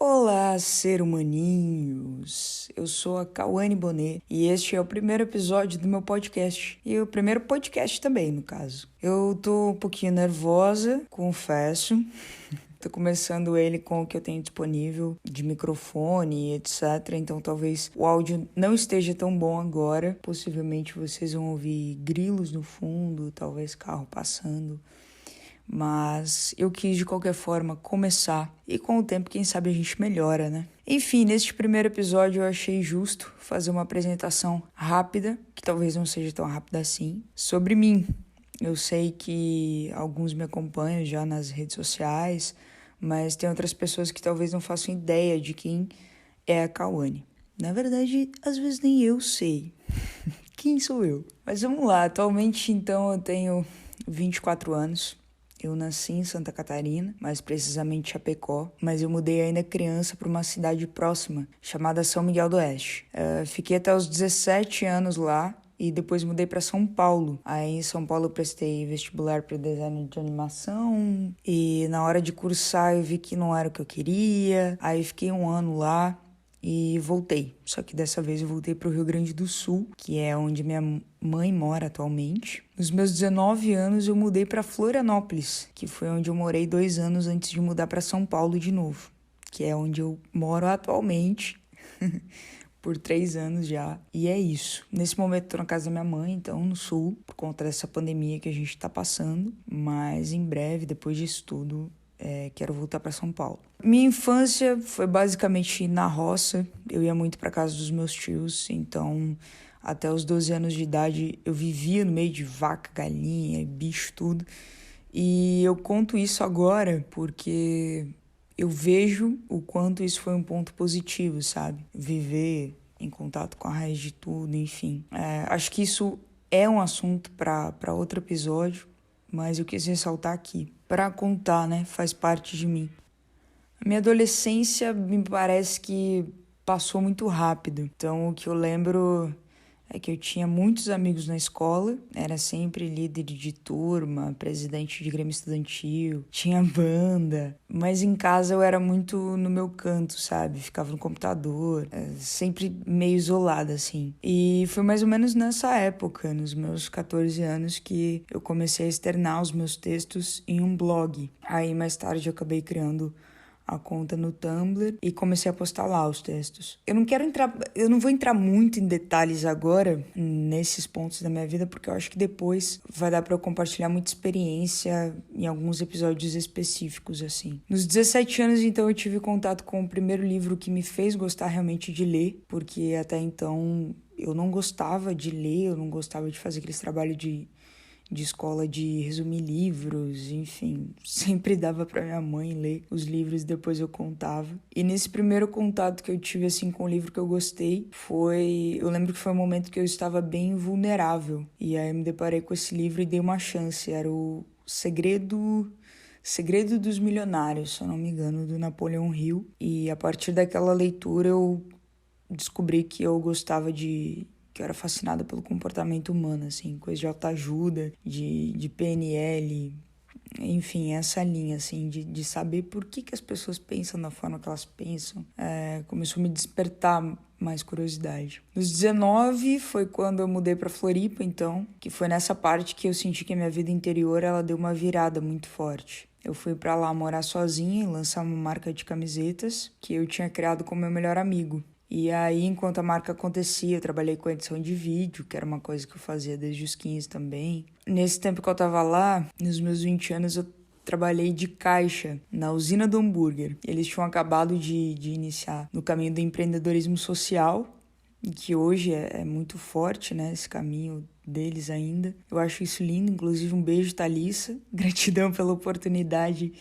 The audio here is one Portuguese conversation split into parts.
Olá, ser humaninhos! Eu sou a Cauane Bonet e este é o primeiro episódio do meu podcast. E o primeiro podcast também, no caso. Eu tô um pouquinho nervosa, confesso. Tô começando ele com o que eu tenho disponível de microfone e etc. Então talvez o áudio não esteja tão bom agora. Possivelmente vocês vão ouvir grilos no fundo, talvez carro passando. Mas eu quis de qualquer forma começar e com o tempo quem sabe a gente melhora, né? Enfim, neste primeiro episódio eu achei justo fazer uma apresentação rápida, que talvez não seja tão rápida assim, sobre mim. Eu sei que alguns me acompanham já nas redes sociais, mas tem outras pessoas que talvez não façam ideia de quem é a Cauane. Na verdade, às vezes nem eu sei quem sou eu. Mas vamos lá, atualmente então eu tenho 24 anos. Eu nasci em Santa Catarina, mais precisamente Chapecó, mas eu mudei ainda criança para uma cidade próxima, chamada São Miguel do Oeste. Fiquei até os 17 anos lá e depois mudei para São Paulo. Aí em São Paulo eu prestei vestibular para design de animação e na hora de cursar eu vi que não era o que eu queria. Aí fiquei um ano lá e voltei. Só que dessa vez eu voltei para o Rio Grande do Sul, que é onde minha mãe mora atualmente. Nos meus 19 anos eu mudei para Florianópolis, que foi onde eu morei 2 anos antes de mudar para São Paulo de novo, que é onde eu moro atualmente. Por 3 anos já. E é isso. Nesse momento eu tô na casa da minha mãe, então no sul, por conta dessa pandemia que a gente tá passando. Mas em breve, depois disso tudo, quero voltar para São Paulo. Minha infância foi basicamente na roça. Eu ia muito para casa dos meus tios, então até os 12 anos de idade eu vivia no meio de vaca, galinha, bicho, tudo. E eu conto isso agora porque eu vejo o quanto isso foi um ponto positivo, sabe? Viver em contato com a raiz de tudo, enfim. Acho que isso é um assunto para outro episódio, mas eu quis ressaltar aqui. Para contar, né? Faz parte de mim. A minha adolescência me parece que passou muito rápido. Então, o que eu lembro é que eu tinha muitos amigos na escola, era sempre líder de turma, presidente de grêmio estudantil, tinha banda, mas em casa eu era muito no meu canto, sabe? Ficava no computador, sempre meio isolada, assim. E foi mais ou menos nessa época, nos meus 14 anos, que eu comecei a externar os meus textos em um blog. Aí mais tarde eu acabei criando a conta no Tumblr e comecei a postar lá os textos. Eu não vou entrar muito em detalhes agora nesses pontos da minha vida, porque eu acho que depois vai dar para eu compartilhar muita experiência em alguns episódios específicos, assim. Nos 17 anos, então, eu tive contato com o primeiro livro que me fez gostar realmente de ler, porque até então eu não gostava de ler, eu não gostava de fazer aqueles trabalhos de escola de resumir livros, enfim, sempre dava para minha mãe ler os livros e depois eu contava. E nesse primeiro contato que eu tive assim com o livro que eu gostei, eu lembro que foi um momento que eu estava bem vulnerável. E aí eu me deparei com esse livro e dei uma chance, era o Segredo dos Milionários, se eu não me engano, do Napoleão Hill. E a partir daquela leitura eu descobri que eu gostava que eu era fascinada pelo comportamento humano, assim, coisa de autoajuda, de PNL, enfim, essa linha, assim, de saber por que as pessoas pensam da forma que elas pensam, começou a me despertar mais curiosidade. Nos 19 foi quando eu mudei para Floripa, então, que foi nessa parte que eu senti que a minha vida interior, ela deu uma virada muito forte. Eu fui para lá morar sozinha e lançar uma marca de camisetas que eu tinha criado com meu melhor amigo. E aí, enquanto a marca acontecia, eu trabalhei com edição de vídeo, que era uma coisa que eu fazia desde os 15 também. Nesse tempo que eu tava lá, nos meus 20 anos, eu trabalhei de caixa na usina do hambúrguer. Eles tinham acabado de iniciar no caminho do empreendedorismo social, que hoje é muito forte, né, esse caminho deles ainda. Eu acho isso lindo, inclusive um beijo, Thalissa. Gratidão pela oportunidade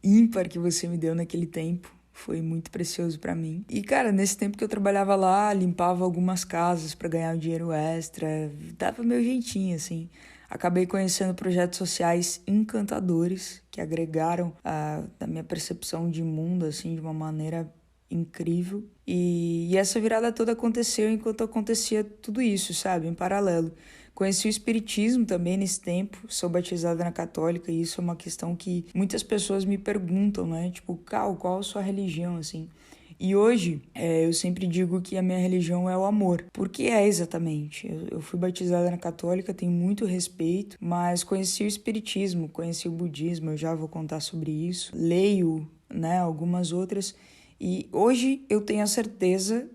ímpar que você me deu naquele tempo. Foi muito precioso pra mim. E, cara, nesse tempo que eu trabalhava lá, limpava algumas casas pra ganhar um dinheiro extra, dava meu jeitinho, assim. Acabei conhecendo projetos sociais encantadores que agregaram a minha percepção de mundo, assim, de uma maneira incrível. E essa virada toda aconteceu enquanto acontecia tudo isso, sabe? Em paralelo. Conheci o espiritismo também nesse tempo, sou batizada na católica e isso é uma questão que muitas pessoas me perguntam, né? Tipo, qual a sua religião, assim? E hoje, eu sempre digo que a minha religião é o amor. Por que é exatamente? Eu fui batizada na católica, tenho muito respeito, mas conheci o espiritismo, conheci o budismo, eu já vou contar sobre isso. Leio, né, algumas outras. E hoje eu tenho a certeza,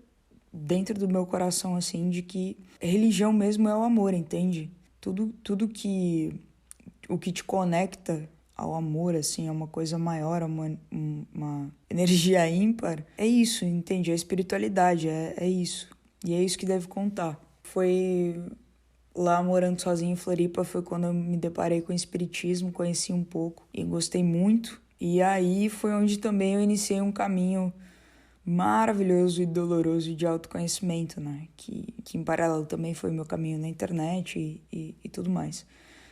dentro do meu coração, assim, de que religião mesmo é o amor, entende? Tudo que... O que te conecta ao amor, assim, é uma coisa maior, uma energia ímpar. É isso, entende? A espiritualidade, é isso. E é isso que deve contar. Foi lá morando sozinha em Floripa, foi quando eu me deparei com o espiritismo, conheci um pouco e gostei muito. E aí foi onde também eu iniciei um caminho maravilhoso e doloroso de autoconhecimento, né? Que em paralelo também foi meu caminho na internet e tudo mais.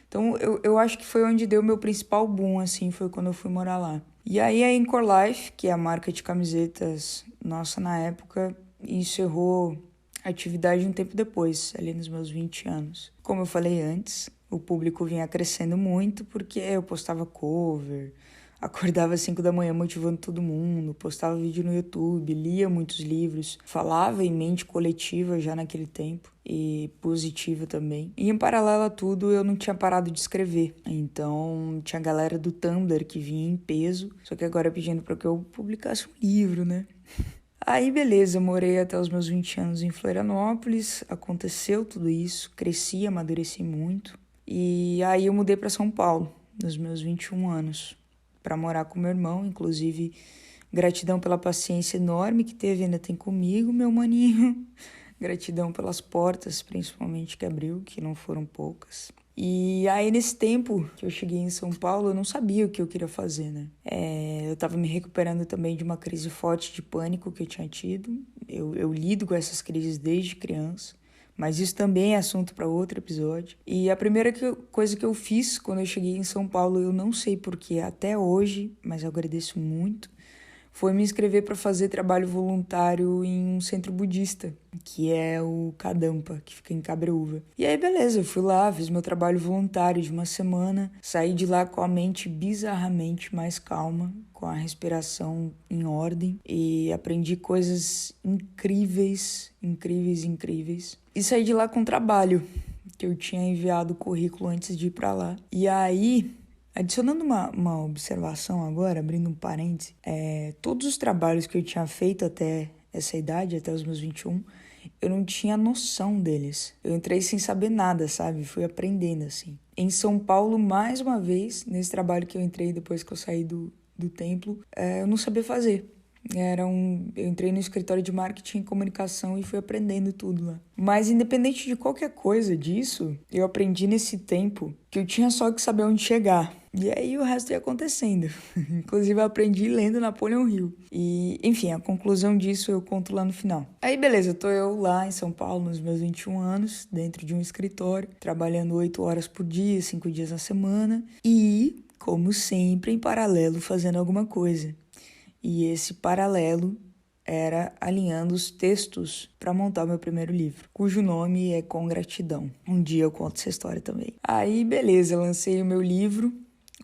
Então, eu acho que foi onde deu meu principal boom, assim, foi quando eu fui morar lá. E aí a Encore Life, que é a marca de camisetas nossa na época, encerrou a atividade um tempo depois, ali nos meus 20 anos. Como eu falei antes, o público vinha crescendo muito porque eu postava cover, acordava às 5 da manhã motivando todo mundo, postava vídeo no YouTube, lia muitos livros, falava em mente coletiva já naquele tempo e positiva também. E em paralelo a tudo, eu não tinha parado de escrever. Então, tinha a galera do Tumblr que vinha em peso, só que agora pedindo para que eu publicasse um livro, né? Aí, beleza, morei até os meus 20 anos em Florianópolis, aconteceu tudo isso, cresci, amadureci muito. E aí eu mudei para São Paulo, nos meus 21 anos. Para morar com meu irmão, inclusive gratidão pela paciência enorme que teve, ainda tem comigo, meu maninho. Gratidão pelas portas, principalmente que abriu, que não foram poucas. E aí, nesse tempo que eu cheguei em São Paulo, eu não sabia o que eu queria fazer, né? Eu tava me recuperando também de uma crise forte de pânico que eu tinha tido. Eu lido com essas crises desde criança. Mas isso também é assunto para outro episódio. E a primeira coisa que eu fiz quando eu cheguei em São Paulo, eu não sei porquê até hoje, mas eu agradeço muito, foi me inscrever para fazer trabalho voluntário em um centro budista, que é o Kadampa, que fica em Cabreúva. E aí, beleza, eu fui lá, fiz meu trabalho voluntário de uma semana, saí de lá com a mente bizarramente mais calma, com a respiração em ordem e aprendi coisas incríveis. E saí de lá com trabalho, que eu tinha enviado o currículo antes de ir para lá. E aí, adicionando uma observação agora, abrindo um parêntese, todos os trabalhos que eu tinha feito até essa idade, até os meus 21, eu não tinha noção deles. Eu entrei sem saber nada, sabe? Fui aprendendo, assim. Em São Paulo, mais uma vez, nesse trabalho que eu entrei depois que eu saí do templo, eu não sabia fazer. Eu entrei no escritório de marketing e comunicação e fui aprendendo tudo lá. Mas independente de qualquer coisa disso, eu aprendi nesse tempo que eu tinha só que saber onde chegar. E aí o resto ia acontecendo. Inclusive eu aprendi lendo Napoleão Hill. E, enfim, a conclusão disso eu conto lá no final. Aí beleza, tô eu lá em São Paulo nos meus 21 anos, dentro de um escritório, trabalhando 8 horas por dia, 5 dias na semana. E, como sempre, em paralelo fazendo alguma coisa. E esse paralelo era alinhando os textos para montar o meu primeiro livro, cujo nome é Com Gratidão. Um dia eu conto essa história também. Aí, beleza, lancei o meu livro.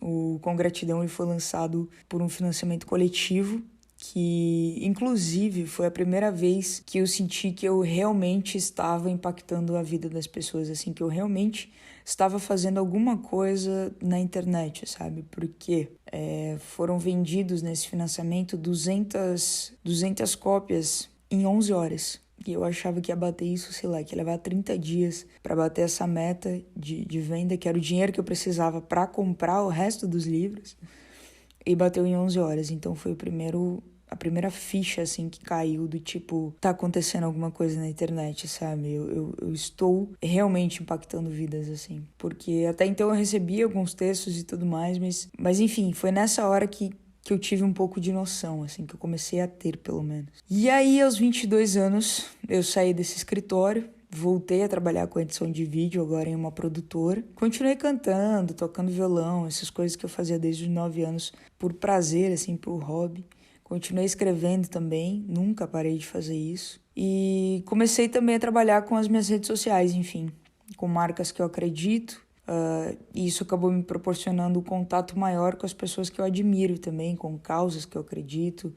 O Com Gratidão ele foi lançado por um financiamento coletivo, que inclusive foi a primeira vez que eu senti que eu realmente estava impactando a vida das pessoas, assim, que eu realmente estava fazendo alguma coisa na internet, sabe? Porque foram vendidos nesse financiamento 200 cópias em 11 horas. E eu achava que ia bater isso, sei lá, que ia levar 30 dias para bater essa meta de venda, que era o dinheiro que eu precisava para comprar o resto dos livros. E bateu em 11 horas, então foi a primeira ficha, assim, que caiu do tipo, tá acontecendo alguma coisa na internet, sabe? Eu estou realmente impactando vidas, assim. Porque até então eu recebia alguns textos e tudo mais, mas enfim, foi nessa hora que eu tive um pouco de noção, assim, que eu comecei a ter, pelo menos. E aí, aos 22 anos, eu saí desse escritório, voltei a trabalhar com edição de vídeo, agora em uma produtora. Continuei cantando, tocando violão, essas coisas que eu fazia desde os 9 anos por prazer, assim, por hobby. Continuei escrevendo também, nunca parei de fazer isso. E comecei também a trabalhar com as minhas redes sociais, enfim. com marcas que eu acredito. E isso acabou me proporcionando um contato maior com as pessoas que eu admiro também, com causas que eu acredito.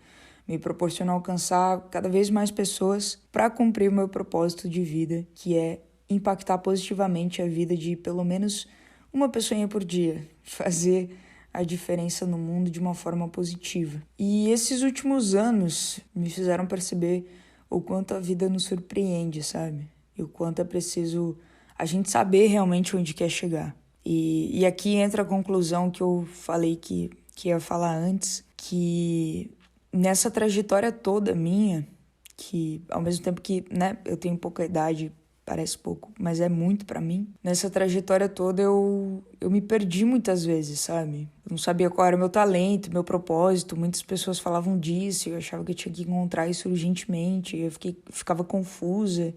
Me proporcionou alcançar cada vez mais pessoas para cumprir o meu propósito de vida, que é impactar positivamente a vida de pelo menos uma pessoinha por dia, fazer a diferença no mundo de uma forma positiva. E esses últimos anos me fizeram perceber o quanto a vida nos surpreende, sabe? E o quanto é preciso a gente saber realmente onde quer chegar. E aqui entra a conclusão que eu falei que ia falar antes, que nessa trajetória toda minha, que ao mesmo tempo que, né, eu tenho pouca idade, parece pouco, mas é muito pra mim. Nessa trajetória toda eu me perdi muitas vezes, sabe? Eu não sabia qual era o meu talento, meu propósito. Muitas pessoas falavam disso, eu achava que eu tinha que encontrar isso urgentemente. Eu ficava confusa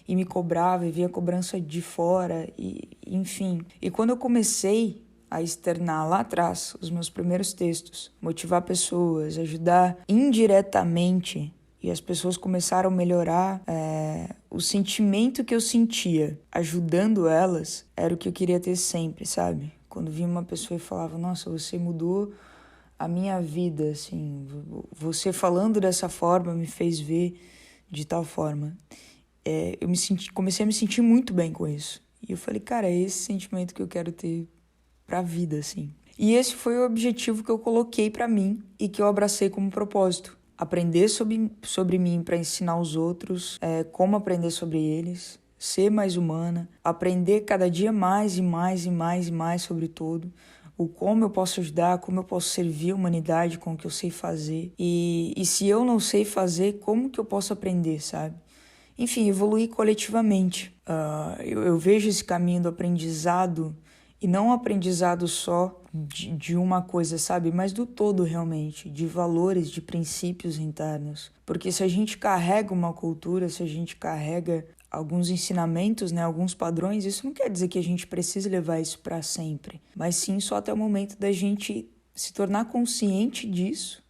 e me cobrava, e via a cobrança de fora, e enfim. E quando eu comecei a externar lá atrás os meus primeiros textos, motivar pessoas, ajudar indiretamente, e as pessoas começaram a melhorar, o sentimento que eu sentia ajudando elas era o que eu queria ter sempre, sabe? Quando vinha uma pessoa e falava, nossa, você mudou a minha vida, assim, você falando dessa forma me fez ver de tal forma. Eu comecei a me sentir muito bem com isso. E eu falei, cara, é esse sentimento que eu quero ter pra vida, assim. E esse foi o objetivo que eu coloquei pra mim e que eu abracei como propósito. Aprender sobre mim para ensinar os outros, como aprender sobre eles, ser mais humana, aprender cada dia mais e mais e mais e mais sobre tudo, o como eu posso ajudar, como eu posso servir a humanidade com o que eu sei fazer. E se eu não sei fazer, como que eu posso aprender, sabe? Enfim, evoluir coletivamente. Eu vejo esse caminho do aprendizado, e não um aprendizado só de uma coisa, sabe? Mas do todo, realmente, de valores, de princípios internos. Porque se a gente carrega uma cultura, se a gente carrega alguns ensinamentos, né, alguns padrões, isso não quer dizer que a gente precise levar isso para sempre. Mas sim só até o momento da gente se tornar consciente disso,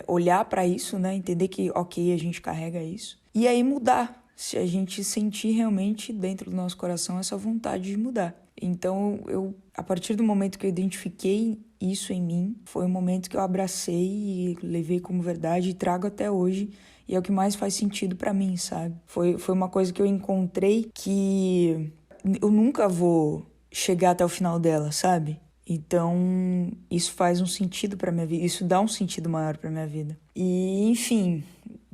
olhar para isso, né, entender que, ok, a gente carrega isso. E aí mudar, se a gente sentir realmente dentro do nosso coração essa vontade de mudar. Então, a partir do momento que eu identifiquei isso em mim, foi um momento que eu abracei e levei como verdade e trago até hoje. E é o que mais faz sentido pra mim, sabe? Foi uma coisa que eu encontrei que eu nunca vou chegar até o final dela, sabe? Então, isso faz um sentido pra minha vida, isso dá um sentido maior pra minha vida. E, enfim,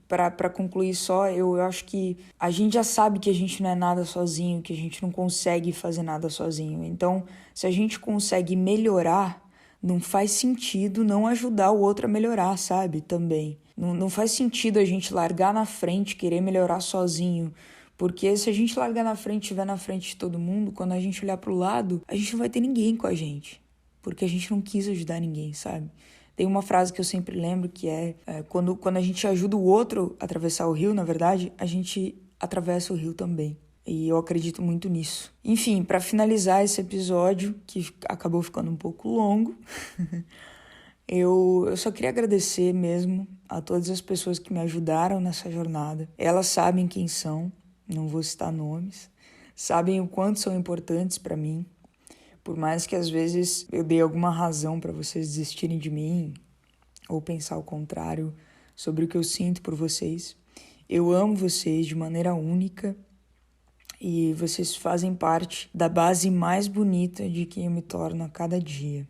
para concluir só, eu acho que a gente já sabe que a gente não é nada sozinho, que a gente não consegue fazer nada sozinho. Então, se a gente consegue melhorar, não faz sentido não ajudar o outro a melhorar, sabe? Também. Não faz sentido a gente largar na frente, querer melhorar sozinho. Porque se a gente largar na frente e estiver na frente de todo mundo, quando a gente olhar pro lado, a gente não vai ter ninguém com a gente. Porque a gente não quis ajudar ninguém, sabe? Tem uma frase que eu sempre lembro que quando a gente ajuda o outro a atravessar o rio, na verdade, a gente atravessa o rio também. E eu acredito muito nisso. Enfim, para finalizar esse episódio, que acabou ficando um pouco longo, eu só queria agradecer mesmo a todas as pessoas que me ajudaram nessa jornada. Elas sabem quem são, não vou citar nomes, sabem o quanto são importantes para mim. Por mais que às vezes eu dei alguma razão para vocês desistirem de mim ou pensar o contrário sobre o que eu sinto por vocês, eu amo vocês de maneira única e vocês fazem parte da base mais bonita de quem eu me torno a cada dia.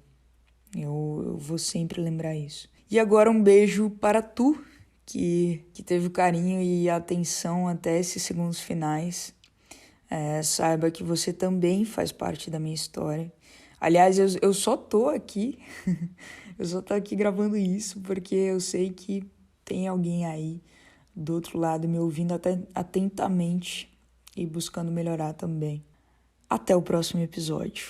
Eu vou sempre lembrar isso. E agora um beijo para tu, que teve o carinho e a atenção até esses segundos finais. Saiba que você também faz parte da minha história. Aliás, eu só tô aqui, eu só tô aqui gravando isso porque eu sei que tem alguém aí do outro lado me ouvindo até atentamente e buscando melhorar também. Até o próximo episódio.